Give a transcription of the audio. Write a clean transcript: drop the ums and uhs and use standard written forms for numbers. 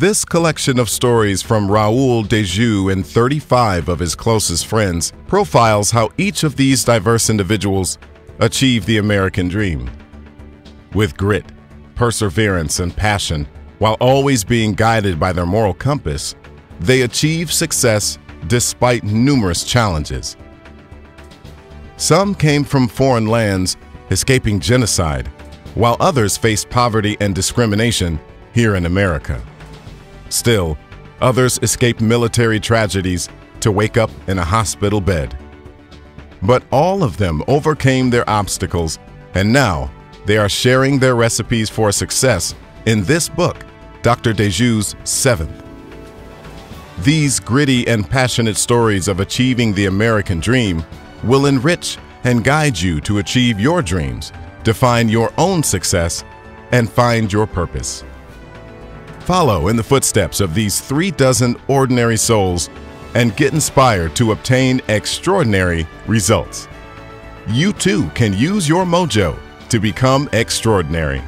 This collection of stories from Raul Dejoux and 35 of his closest friends profiles how each of these diverse individuals achieved the American dream. With grit, perseverance, and passion, while always being guided by their moral compass, they achieved success despite numerous challenges. Some came from foreign lands, escaping genocide, while others faced poverty and discrimination here in America. Still, others escaped military tragedies to wake up in a hospital bed. But all of them overcame their obstacles, and now they are sharing their recipes for success in this book, Dr. Dejoux's Seventh. These gritty and passionate stories of achieving the American dream will enrich and guide you to achieve your dreams, define your own success, and find your purpose. Follow in the footsteps of these 36 ordinary souls and get inspired to obtain extraordinary results. You too can use your mojo to become extraordinary.